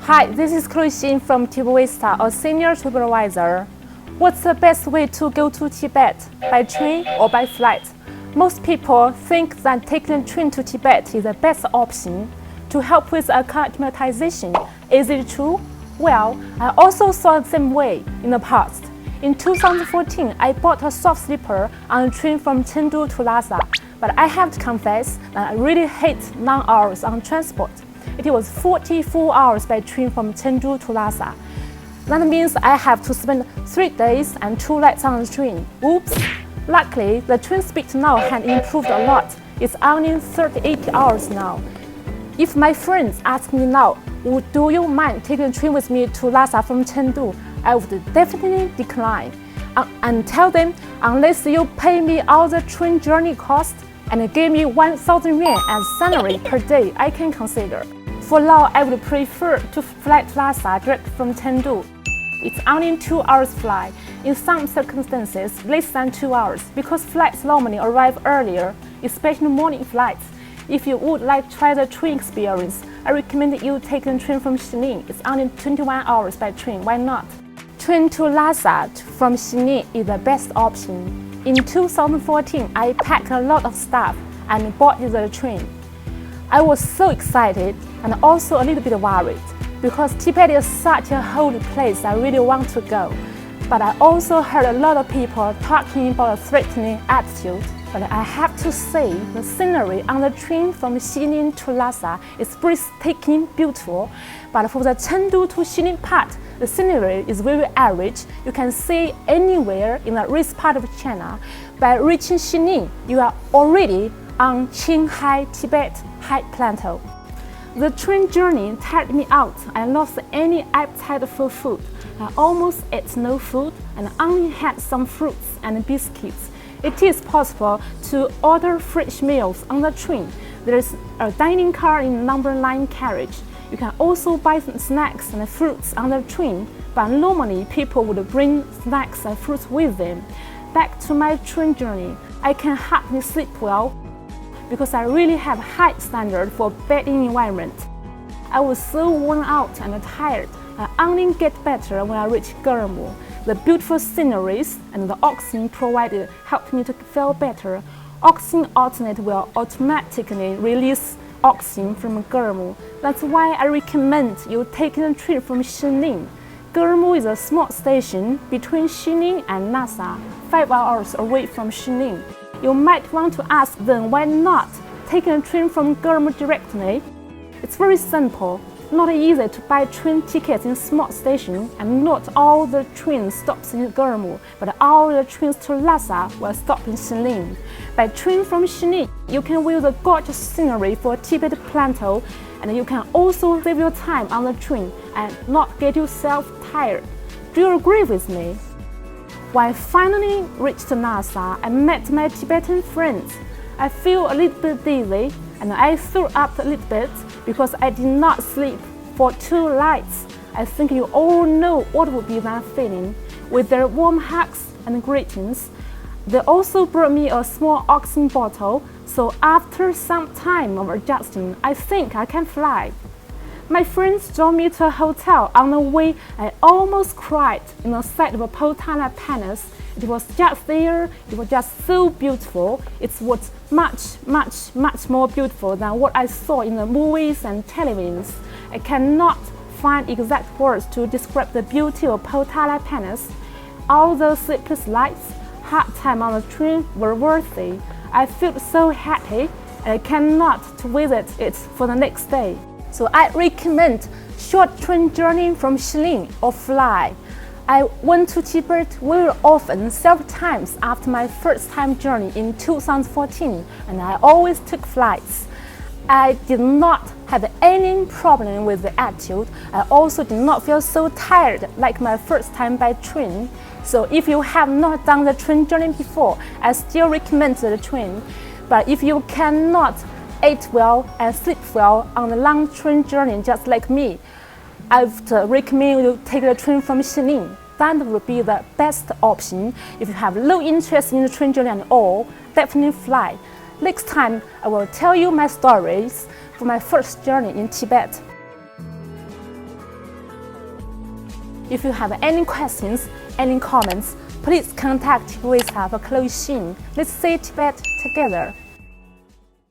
Hi, this is Xining from Tibet Vista, a senior supervisor. What's the best way to go to Tibet? By train or by flight? Most people think that taking a train to Tibet is the best option to help with acclimatization. Is it true? Well, I also saw the same way in the past. In 2014, I bought a soft sleeper on a train from Chengdu to Lhasa, but I have to confess that I really hate long hours on transport. It was 44 hours by train from Chengdu to Lhasa. That means I have to spend 3 days and 2 nights on the train. Oops! Luckily, the train speed now has improved a lot. It's only 38 hours now. If my friends ask me now, do you mind taking a train with me to Lhasa from Chengdu? I would definitely decline and tell them, unless you pay me all the train journey cost and give me 1,000 yuan as salary per day, I can consider. For now, I would prefer to fly to Lhasa direct from Chengdu. It's only 2 hours flight. In some circumstances, less than 2 hours, because flights normally arrive earlier, especially morning flights. If you would like to try the train experience, I recommend you take the train from Xining. It's only 21 hours by train. Why not? Train to Lhasa from Xining is the best option. In 2014, I packed a lot of stuff and boarded the train. I was so excited and also a little bit worried because Tibet is such a holy place I really want to go. But I also heard a lot of people talking about a threatening attitude. But I have to say, the scenery on the train from Xining to Lhasa is breathtaking beautiful. But for the Chengdu to Xining part, the scenery is very average. You can see anywhere in the rest part of China. By reaching Xining, you are already on Shanghai, Tibet high plateau. The train journey tired me out. I lost any appetite for food. I almost ate no food and only had some fruits and biscuits. It is possible to order fresh meals on the train. There is a dining car in number 9 carriage. You can also buy some snacks and fruits on the train, but normally people would bring snacks and fruits with them. Back to my train journey, I can hardly sleep well because I really have high standard for bedding environment. I was so worn out and tired. I only get better when I reach Guangzhou. The beautiful sceneries and the oxygen provided helped me to feel better. Oxygen alternate will automatically release oxygen from Guangzhou. That's why I recommend you taking a train from Xining. Guangzhou is a small station between Xining and Lhasa, 5 hours away from Xining. You might want to ask them why not taking a train from Guangzhou directly. It's very simple. Not easy to buy train tickets in small stations, and not all the trains stops in Guangzhou, but all the trains to Lhasa will stop in Xining. By train from Xining, you can view the gorgeous scenery for Tibet Plateau, and you can also save your time on the train and not get yourself tired. Do you agree with me? When I finally reached Lhasa, I met my Tibetan friends. I feel a little bit dizzy and I threw up a little bit because I did not sleep for 2 nights. I think you all know what would be that feeling. With their warm hugs and greetings, they also brought me a small oxygen bottle, so after some time of adjusting, I think I can fly. My friends drove me to a hotel. On the way, I almost cried in the sight of a Potala Palace. It was just there, it was just so beautiful. It was much more beautiful than what I saw in the movies and televisions. I cannot find exact words to describe the beauty of Potala Palace. All those sleepless nights, hard time on the train were worthy. I felt so happy and I cannot to visit it for the next day. So I recommend short train journey from Xining or fly. I went to Tibet very often, several times after my first time journey in 2014, and I always took flights. I did not have any problem with the attitude. I also did not feel so tired like my first time by train. So if you have not done the train journey before, I still recommend the train. But if you cannot eat well and sleep well on the long train journey just like me, I would recommend you take the train from Xining. That would be the best option. If you have low interest in the train journey at all, definitely fly. Next time, I will tell you my stories for my first journey in Tibet. If you have any questions, any comments, please contact Vista for Chloe Xin. Let's see Tibet together.